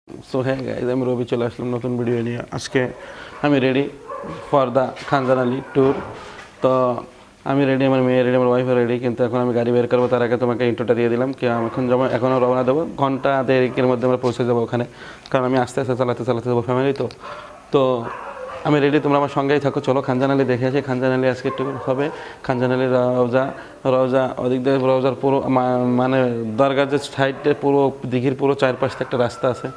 So হ্যাঁ guys, আমি রবি চলে আসলাম নতুন ভিডিও নিয়ে। আজকে আমি ready for the Khanjan Ali tour. তো আমি রেডি, আমার মেয়ে রেডি, আমার ওয়াইফও রেডি, কিন্তু এখন আমি গাড়ি বের করবো তার আগে তোমাকে ইন্ট্রোটা দিয়ে দিলাম কি আমি এখন যাবো, এখনও রওনা দেবো, ঘন্টা দেড়েকের মধ্যে আমরা পৌঁছে যাবো ওখানে, কারণ আমি আস্তে আস্তে চালাতে যাবো ফ্যামিলি। তো আমি রেডি, তোমরা আমার সঙ্গেই থাকো। চলো খানজান আলী দেখে আসি। খানজান আলী আজকে একটু হবে, খানজান আলী রওজা ওদিক দিয়ে রওজার পুরো মানে দরগার যে সাইডে পুরো দিঘির পুরো চারপাশে একটা রাস্তা আছে,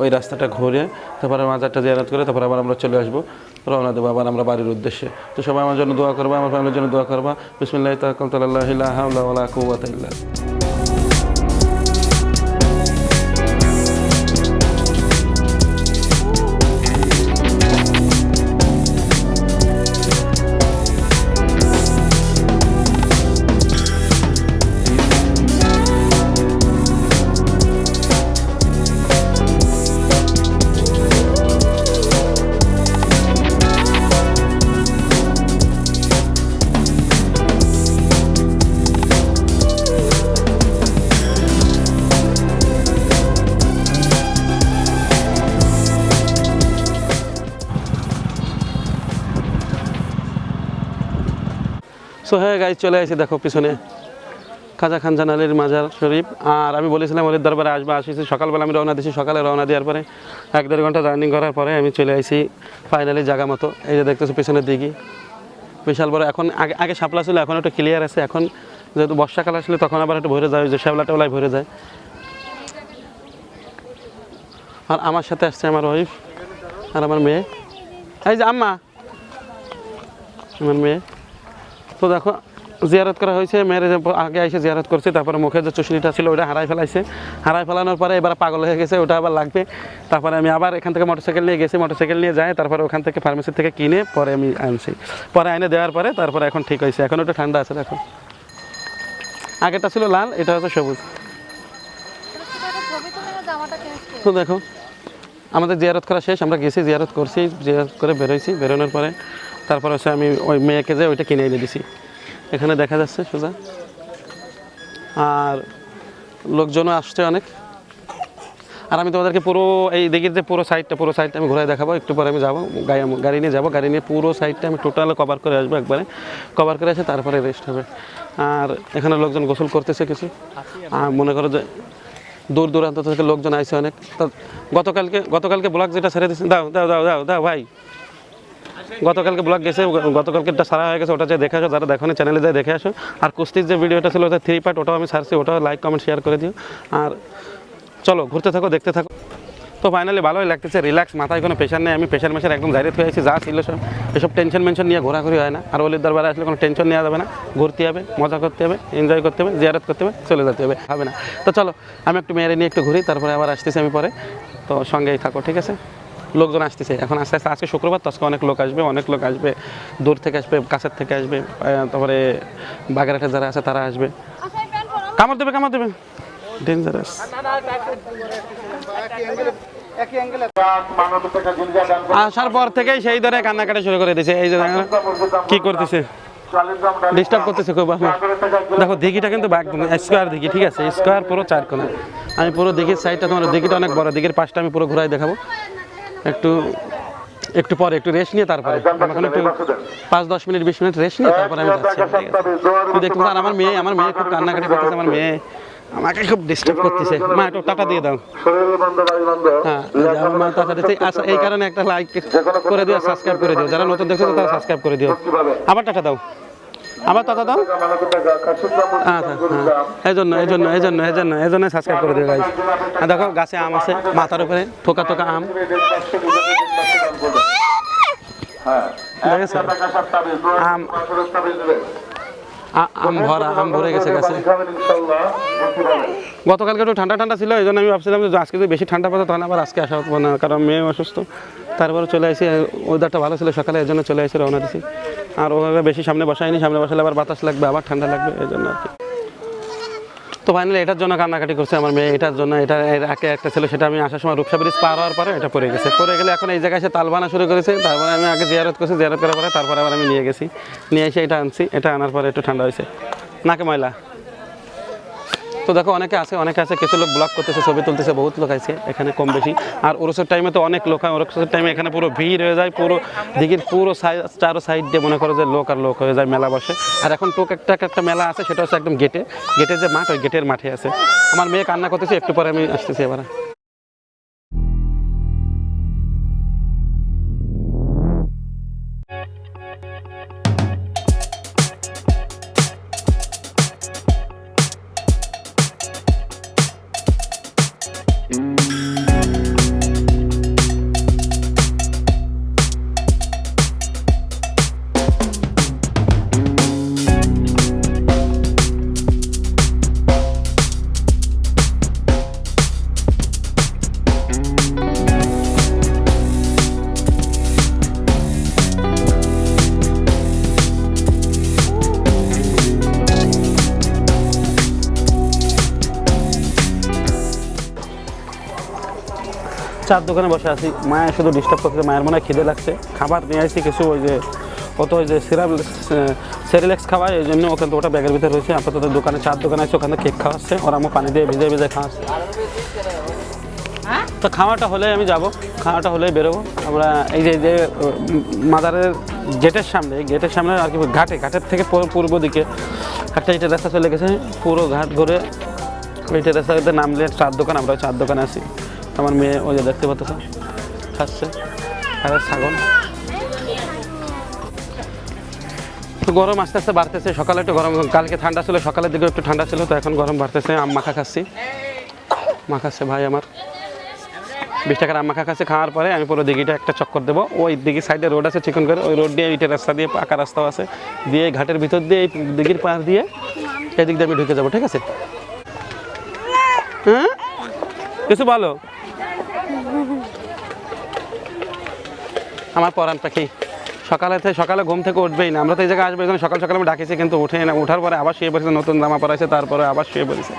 ওই রাস্তাটা ঘুরে তারপরে মাজারটা জিয়ারত করে তারপর আবার আমরা চলে আসবো, রওনা দেবো আবার আমরা বাড়ির উদ্দেশ্যে। তো সবাই আমার জন্য দোয়া করবা, আমার ফ্যামিলির জন্য দোয়া করবা। বিসমিল্লাহি তাওয়াক্কালতু আলাল্লাহি লা হাওলা ওয়ালা কুওয়াতা ইল্লা বিল্লাহ। সো হ্যাঁ গাইজ, চলে আসি, দেখো পিছনে খাজা খানজান আলীর মাজার শরীফ। আর আমি বলেছিলাম ওদের দরবারে আসছি সকালবেলা, আমি রওনা দিয়েছি, সকালে রওনা দেওয়ার পরে 1-1.5 ঘন্টা জার্নি করার পরে আমি চলে আসি ফাইনালি জায়গা মতো। এই যে দেখতেছি পিছনের দিকে বিশাল বড়। এখন আগে শাপলা ছিল, এখন একটু ক্লিয়ার আছে। এখন যেহেতু বর্ষাকাল আসলে তখন আবার একটু ভরে যায়, যে শ্যাওলা টেওলায় ভরে যায়। আর আমার সাথে আসছে আমার ওয়াইফ আর আমার মেয়ে, এই যে আম্মা আমার মেয়ে। তো দেখো জিয়ারত করা হয়েছে, মেয়ের আগে এসে জিয়ারত করছে, তারপরে মুখের যে চুষনিটা ছিল ওটা হারাই ফেলানোর পরে এবার পাগল হয়ে গেছে, ওটা আবার লাগবে। তারপরে আমি আবার এখান থেকে মোটরসাইকেল নিয়ে গেছি, মোটরসাইকেল নিয়ে যাই, তারপরে ওখান থেকে ফার্মেসি থেকে কিনে পরে আমি আনছি, পরে আইনে দেওয়ার পরে তারপরে এখন ঠিক হয়েছে। এখন একটু ঠান্ডা আছে, দেখো আগেরটা ছিল লাল, এটা হচ্ছে সবুজ। তো দেখো আমাদের জিয়ারত করা শেষ, আমরা গেছি জিয়ারত করছি, জিয়ারত করে বেরোইছি, বেরোনোর পরে তারপর হচ্ছে আমি ওই মেয়েকে যে ওইটা কিনে এনে দিছি, এখানে দেখা যাচ্ছে সোজা। আর লোকজনও আসছে অনেক। আর আমি তোমাদেরকে পুরো এই দিকের যে পুরো সাইডটা আমি ঘুরে দেখাবো। একটু পরে আমি যাবো, গাড়ি নিয়ে যাবো, গাড়ি নিয়ে পুরো সাইডটা আমি টোটাল কভার করে আসবো, একবারে কভার করে এসে তারপরে রেস্ট হবে। আর এখানে লোকজন গোসল করতেছে কিছু, আর মনে করো যে দূর দূরান্ত থেকে লোকজন আসছে অনেক। তো গতকালকে ব্লগ যেটা ছেড়ে দিচ্ছি, দাও ভাই, গতকালকে ব্লগ গেছে, গতকালকেটা সারা হয়ে গেছে, ওটা যে দেখে আসো, যারা দেখো না চ্যানেলে যায় দেখে আসো। আর কুস্তির যে ভিডিওটা ছিল ওটা 3 পার্ট, ওটাও আমি ছাড়ছি, ওটাও লাইক কমেন্ট শেয়ার করে দিও। আর চলো ঘুরতে থাকো, দেখতে থাকো। তো ফাইনালি ভালোই লাগতেছে, রিল্যাক্স, মাথায় কোনো প্রেশার নেই, আমি প্রেশার মেশার একদম জারিত হয়ে আছি। যা ছিল সব এসব টেনশন মেনশন নিয়ে ঘোরাঘুরি হয় না। আর ওলির দরবারে আসলে কোনো টেনশন নেওয়া যাবে না, ঘুরতে হবে, মজা করতে হবে, এনজয় করতে হবে, জিয়ারত করতে হবে, চলে যেতে হবে না। তো চলো আমি একটু মেয়েরে নিয়ে একটু ঘুরি, তারপরে আবার আসতেছি আমি পরে। তো সঙ্গেই থাকো, ঠিক আছে? লোকজন আসতেছে এখন আস্তে আস্তে। আজকে শুক্রবার, তো আজকে অনেক লোক আসবে, দূর থেকে আসবে, কাছের থেকে আসবে, তারপরে বাগেরহাটে যারা আছে তারা আসবে। কামড় দেবে ডেঞ্জারাস। আসার পর থেকেই সেই ধরে কান্নাকাটি শুরু করে দিয়েছে। এই যে কি করতেছে, ডিস্টার্ব করতেছে খুব। দেখো দিঘিটা কিন্তু স্কোয়ার দিঘি, ঠিক আছে? স্কোয়ার পুরো 4 কোণা। আমি পুরো দিঘির সাইডটা, তোমার দিঘিটা অনেক বড়, দিঘির পাশটা আমি পুরো ঘুরাই দেখাবো। একটু পরে একটু রেস্ট নিয়ে তারপরে এখন একটু 5-10 মিনিট 20 মিনিট রেস্ট নিয়ে তারপরে আমি যাচ্ছি। তুই দেখতে পাচ্ছ, আমার মেয়ে খুব কান্নাকাটি করতেছে। আমার মেয়ে আমাকে খুব ডিস্টার্ব করতেছে। মা একটু টাটা দিয়ে দাও। হ্যাঁ, আমার মা টাটা দিচ্ছে। আচ্ছা, এই কারণে একটা লাইক করে দিও, সাবস্ক্রাইব করে দিও। যারা নতুন দেখছো তারা সাবস্ক্রাইব করে দিও। আবার টাটা দাও, আবার টাটা দাও। আচ্ছা, হ্যাঁ, এই জন্য সাবস্ক্রাইব করে দিও গাইস। দেখো গাছে আম আছে, মাথার উপরে থোকা আম। আম ভরে গেছে গাছে। গতকালকে একটু ঠান্ডা ছিল, এই জন্য আমি ভাবছিলাম যে আজকে যদি বেশি ঠান্ডা পড়ে তখন আবার আজকে আসা হতো না, কারণ মেয়ে অসুস্থ। তারপরে চলে আসি, ওয়েদারটা ভালো ছিল সকালে, এই জন্য চলে আসি, রওনা দিছি। আর ওভাবে বেশি সামনে বসাইনি, সামনে বসালে আবার বাতাস লাগবে, আবার ঠান্ডা লাগবে, এই জন্য আর কি। তো ফাইনালি এটার জন্য কান্নাকাটি করছে আমার মেয়ে, এটার জন্য। এটা এর আগে একটা ছিল, সেটা আমি আসার সময় রূপসা ব্রিজ পার হওয়ার পরে এটা পড়ে গেলে এখন এই জায়গায় এসে তাল বানা শুরু করেছে। তারপরে আমি আগে জিয়ারত করছি, জিয়ারত করার পরে তারপরে আবার আমি নিয়ে গেছি, নিয়ে এসে এটা আনছি। এটা আনার পরে একটু ঠান্ডা হয়েছে। নাকে ময়লা তো দেখো অনেকে আছে কিছু লোক ব্লগ করতেছে, ছবি তুলতেছে, বহুত লোক আছে এখানে কম বেশি। আর ওরসের টাইমে তো অনেক লোক হয়, ওরসের টাইমে এখানে পুরো ভিড় হয়ে যায়, পুরো দিঘির পুরো চারো সাইড দিয়ে মনে করো যে লোক আর লোক হয়ে যায়, মেলা বসে। আর এখন তো একটা মেলা আছে, সেটা হচ্ছে একদম গেটে যে মাঠ, ওই গেটের মাঠে আছে। আমার মেয়ে কান্না করতেছে, একটু পরে আমি আসতেছি এবার। চার দোকানে বসে আছি, মায়ের শুধু ডিস্টার্ব করতেছে, মায়ের মনে হয় খিদে লাগছে, খাবার নিয়ে আসছি কিছু, ওই যে কত ওই যে সেরিলেক্স খাওয়ায়, এই জন্য ওখানে তো ওটা ব্যাগের ভিতরে রয়েছে। আপাতত দোকানে চার দোকানে আছে, ওখানে কেক খাওয়াচ্ছে, ওরা আমার পানি দিয়ে ভিজে খাওয়াচ্ছে। তো খাওয়াটা হলে আমি যাব, খাওয়াটা হলেই বেরোবো আমরা। এই যে মাদারের গেটের সামনে আর কি ঘাটের থেকে পূর্ব দিকে একটা ইটের রাস্তা চলে গেছে, পুরো ঘাট ঘুরে ইটের রাস্তাতে নামলে চার দোকান, আমরা চার দোকানে আছি। আমার মেয়ে ওই যে দেখতে পাচ্ছ খাচ্ছে, আর ছাগল। তো গরম আস্তে আস্তে বাড়তেছে, সকালে একটু গরম, কালকে ঠান্ডা ছিল, সকালের দিকে একটু ঠান্ডা ছিল, তো এখন গরম বাড়তেছে। আম মাখা খাচ্ছি, মাখাচ্ছে ভাই আমার 20 টাকার আম মাখা খাচ্ছে। খাওয়ার পরে আমি পুরো দিঘিটা একটা চক্কর দেবো, ওই দিঘির সাইডে রোড আছে চিকন করে, ওই রোড দিয়ে ইটের রাস্তা দিয়ে, পাকা রাস্তাও আছে, দিয়ে ঘাটের ভিতর দিয়ে এই দিঘির পাশ দিয়ে এদিক দিয়ে আমি ঢুকে যাবো, ঠিক আছে? হ্যাঁ কিছু বলো আমার পরাণ পাখি। সকালে ঘুম থেকে উঠবেই না, আমরা তো এই জায়গায় আসবো, সকাল আমি ডাকিছি কিন্তু উঠে না, ওঠার পরে আবার শুয়ে পড়েছে, নতুন জামা পরাইছে, তারপরে আবার শুয়ে পড়েছে।